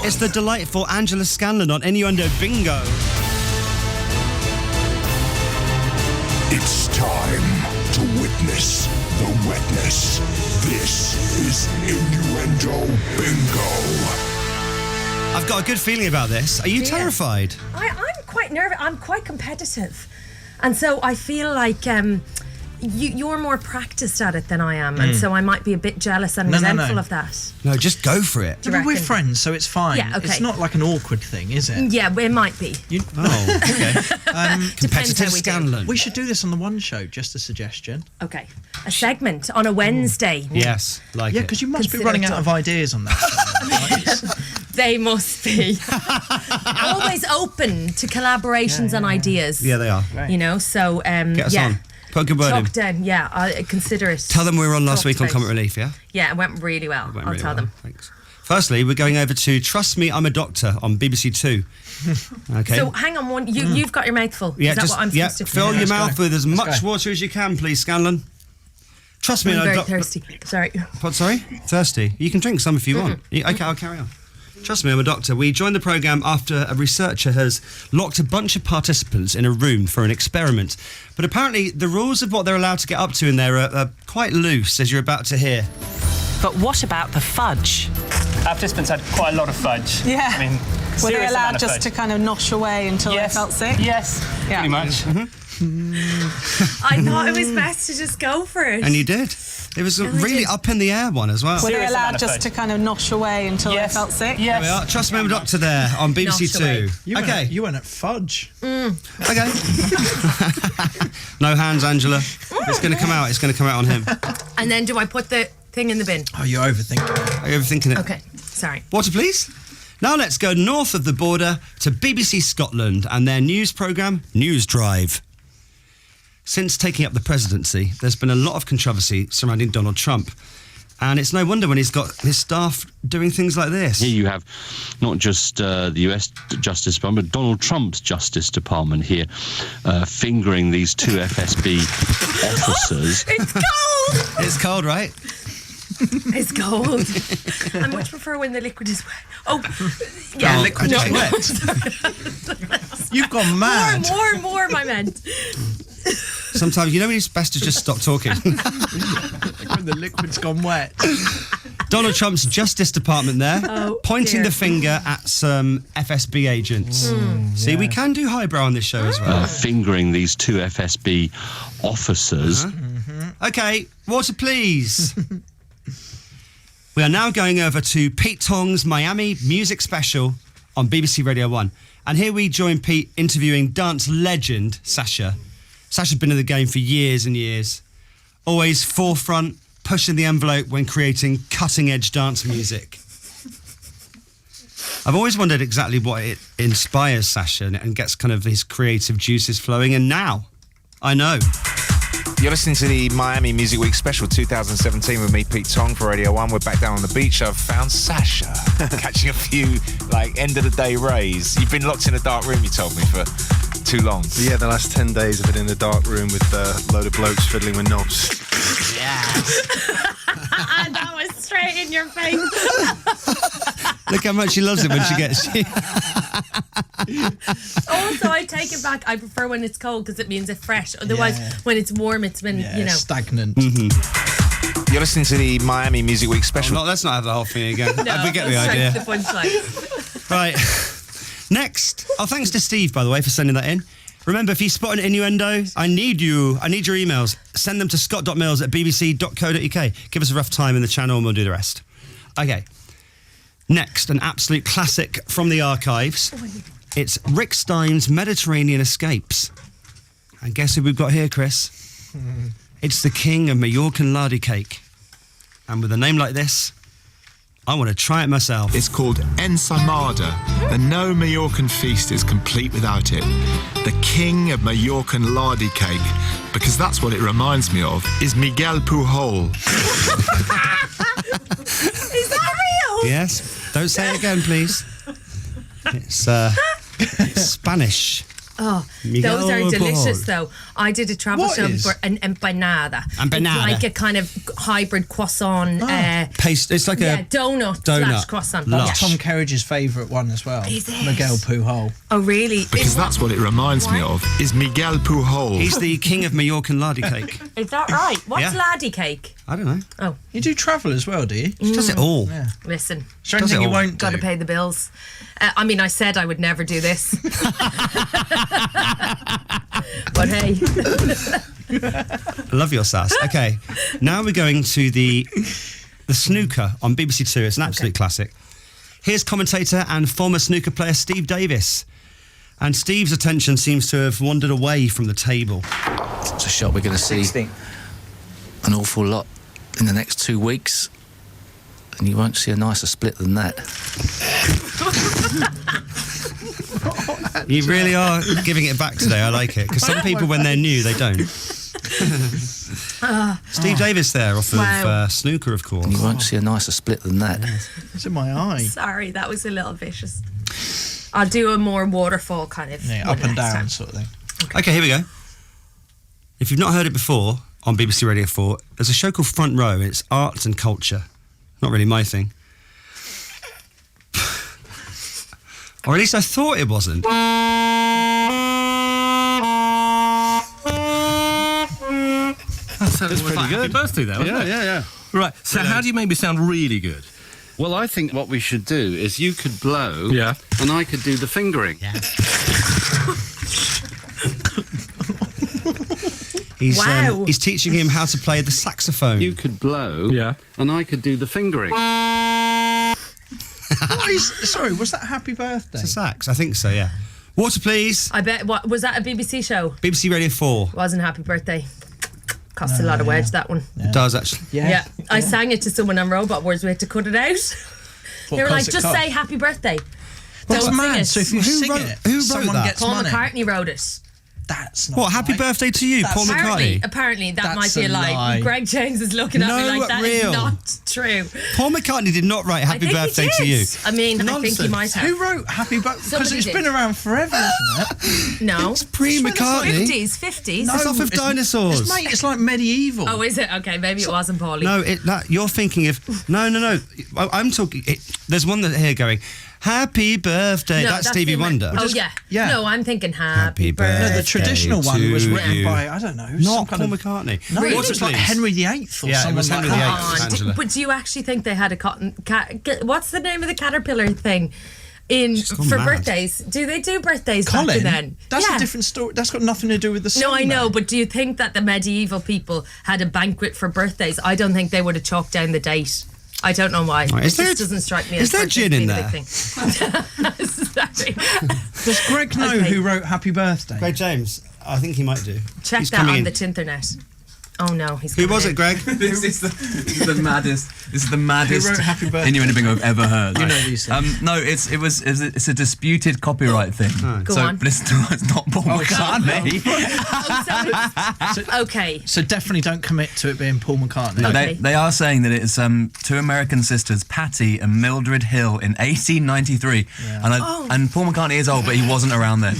It's the delightful Angela Scanlon on Innuendo Bingo. It's time to witness the wetness. This is Innuendo Bingo. I've got a good feeling about this. Are you terrified? I'm quite nervous. I'm quite competitive. And so I feel like you're more practiced at it than I am. And so I might be a bit jealous and resentful of that. No, just go for it. We're friends, so it's fine. Yeah, okay. It's not like an awkward thing, is it? Yeah, it might be. Oh, okay. Competitive Scanlon. We should do this on the One Show, just a suggestion. Okay. A segment on a Wednesday. Yes, like Yeah, it. because you must be running out of ideas on that. They must be. Always open to collaborations and ideas. Yeah, they are. You know, so Get us on. Put a good word in. Talk down, yeah, I consider it. Tell them we were on last week on talked Comic about. Relief, yeah? Yeah, it went really well. I'll tell them. Thanks. Firstly, we're going over to Trust Me, I'm a Doctor on BBC Two. Okay. So hang on, you've got your mouth full. Yeah, Is that what I'm supposed to do? fill your mouth with as much go. water as you can, please, Scanlon. Trust me, I'm I'm a very doctor. thirsty. Sorry. What, sorry? Thirsty? You can drink some if you want. Okay, I'll carry on. Trust me, I'm a doctor. We joined the programme after a researcher has locked a bunch of participants in a room for an experiment. But apparently the rules of what they're allowed to get up to in there are quite loose, as you're about to hear. But what about the fudge? Our participants had quite a lot of fudge. Yeah. I mean, Were they allowed just fudge. to kind of nosh away until they felt sick? Yes, Yeah. pretty much. I thought it was best to just go for it. And you did. It was a really up in the air one as well. Were they Serious allowed amount of just fudge. to kind of nosh away until they felt sick? Yes. There we are. Trust me, I'm a doctor there on BBC Nosh away. Two. Okay. You went at fudge. Okay. No hands, Angela. It's going to come out. It's going to come out on him. And then do I put the thing in the bin? Oh, you're overthinking it. Are you overthinking it? Okay, sorry. Water, please. Now let's go north of the border to BBC Scotland and their news programme, News Drive. Since taking up the presidency, there's been a lot of controversy surrounding Donald Trump. And it's no wonder when he's got his staff doing things like this. Here you have not just the US Justice Department, but Donald Trump's Justice Department here fingering these two FSB officers. It's cold! It's cold, right? It's cold. I much prefer when the liquid is wet. Oh, yeah, Oh, liquid okay. is wet. You've gone mad. Warm, I meant. Sometimes, you know when it's best to just stop talking. When the liquid's gone wet. Donald Trump's Justice Department there, pointing dear. the finger at some FSB agents. See, we can do highbrow on this show as well. Fingering these two FSB officers. Okay, water please. We are now going over to Pete Tong's Miami Music Special on BBC Radio 1. And here we join Pete interviewing dance legend Sasha. Sasha's been in the game for years and years. Always forefront, pushing the envelope when creating cutting-edge dance music. I've always wondered exactly what it inspires Sasha and gets kind of his creative juices flowing. And now, I know. You're listening to the Miami Music Week Special 2017 with me, Pete Tong, for Radio 1. We're back down on the beach. I've found Sasha catching a few, end of the day rays. You've been locked in a dark room, you told me, for too long. Yeah, the last 10 days I've been in a dark room with a load of blokes fiddling with knobs. That was straight in your face. Look how much she loves it when she gets you. Also, I take it back. I prefer when it's cold because it means it's fresh. Otherwise, when it's warm, it's been, stagnant. You're listening to the Miami Music Week Special. Let's not have the whole thing again. No, We get the let's strike idea. the punchline. Right. Next. Oh, thanks to Steve, by the way, for sending that in. Remember, if you spot an innuendo, I need your emails. Send them to scott.mills@bbc.co.uk. Give us a rough time in the channel and we'll do the rest. Okay. Next, an absolute classic from the archives. It's Rick Stein's Mediterranean Escapes. And guess who we've got here, Chris? It's the king of Mallorcan lardy cake. And with a name like this, I want to try it myself. It's called ensaimada, and no Mallorcan feast is complete without it. The king of Mallorcan lardy cake, because that's what it reminds me of, is Miguel Pujol. Is that real? Yes. Don't say it again, please. It's Spanish. Oh, Miguel those are delicious, Pujol. though. I did a travel What show is? before, an empanada. Empanada. It's like a kind of hybrid croissant. Paste. It's like a donut donut. / croissant. Lush. Tom Kerridge's favourite one as well. Is it? Miguel Pujol. Oh, really? Because that's what it reminds me of, is Miguel Pujol. He's the king of Mallorcan lardy cake. Is that right? What's Yeah. laddie cake? I don't know. Oh, You do travel as well, do you? She does it all. Yeah. listen. Is there Does anything it you all? won't do? Got to pay the bills. I mean, I said I would never do this. But hey. I love your sass. Okay, now we're going to the snooker on BBC Two. It's an absolute classic. Here's commentator and former snooker player Steve Davis. And Steve's attention seems to have wandered away from the table. It's a shot we're going to see an awful lot in the next 2 weeks. And you won't see a nicer split than that. You really are giving it back today. I like it. Because some people, when they're new, they don't. Steve Davis there off Wow. of snooker, of course. And you won't see a nicer split than that. It's in my eye. Sorry, that was a little vicious. I'll do a more waterfall kind of. Yeah, one up and next down time. sort of thing. Okay, here we go. If you've not heard it before on BBC Radio 4, there's a show called Front Row. And it's arts and culture. Not really my thing. Or at least I thought it wasn't. That's pretty good. Happy birthday, though. Yeah. Right. So, how do you make me sound really good? Well, I think what we should do is you could blow, Yeah. and I could do the fingering. Yeah. Wow. He's teaching him how to play the saxophone. You could blow, Yeah. and I could do the fingering. Sorry, was that Happy Birthday? It's a sax, I think so, yeah. Water, please. I bet. What was that? A BBC show? BBC Radio 4. Wasn't Happy Birthday. Cost a lot of wedge, that one. It does, actually. Yeah. I sang it to someone on Robot Wars. We had to cut it out. They were like, just say Happy Birthday. That's Don't mad. sing it. So if you sing it, who wrote someone that? gets Paul money. McCartney wrote it. That's not What, happy right. birthday to you, Paul McCartney? Apparently, that That's might be a a lie. lie. Greg James is looking at me No, like that is real. not true. Paul McCartney did not write happy I think birthday he to did. you. I mean, I think he Nonsense. might have. Who wrote Happy Birthday? Because Somebody it's did. been around forever, isn't it? No. It's pre-McCartney. 50s. It's off of dinosaurs. It's like medieval. Oh, is it? Okay, maybe it wasn't Paulie. No, you're thinking of... No. I'm talking... There's one that here going, happy birthday. No, that's Stevie the- Wonder. Oh, yeah. Yeah. No, I'm thinking happy Happy birthday. birthday. No, the traditional one was to written you. by, I don't know, some Not kind Paul of... McCartney. No, Really? it was like Please. Henry VIII or Yeah, it someone was like Henry that. VIII. Angela. But do you actually think they had a cotton... what's the name of the caterpillar thing? gone For mad. birthdays. Do they do birthdays back Colin, then? that's Yeah. a different story. That's got nothing to do with the song. No, I know, though. but do you think that the medieval people had a banquet for birthdays? I don't think they would have chalked down the date. I don't know why. Right, It just doesn't strike me as is there birthdays gin in being a there? big thing. Sorry. Does Greg know Okay. who wrote Happy Birthday? Greg James. I think he might do. Check He's that coming on in. the Tinternet. Oh no, he's Who coming was in. it, Greg? This is the maddest. This is the maddest Who wrote Happy Birthday? innuendo bingo I've ever heard. You know these things. No, it's a disputed copyright thing. Go so, on. but it's not Paul McCartney. Okay. So definitely don't commit to it being Paul McCartney. No, Okay. they are saying that it's two American sisters, Patty and Mildred Hill, in 1893, and Paul McCartney is old, but he wasn't around then.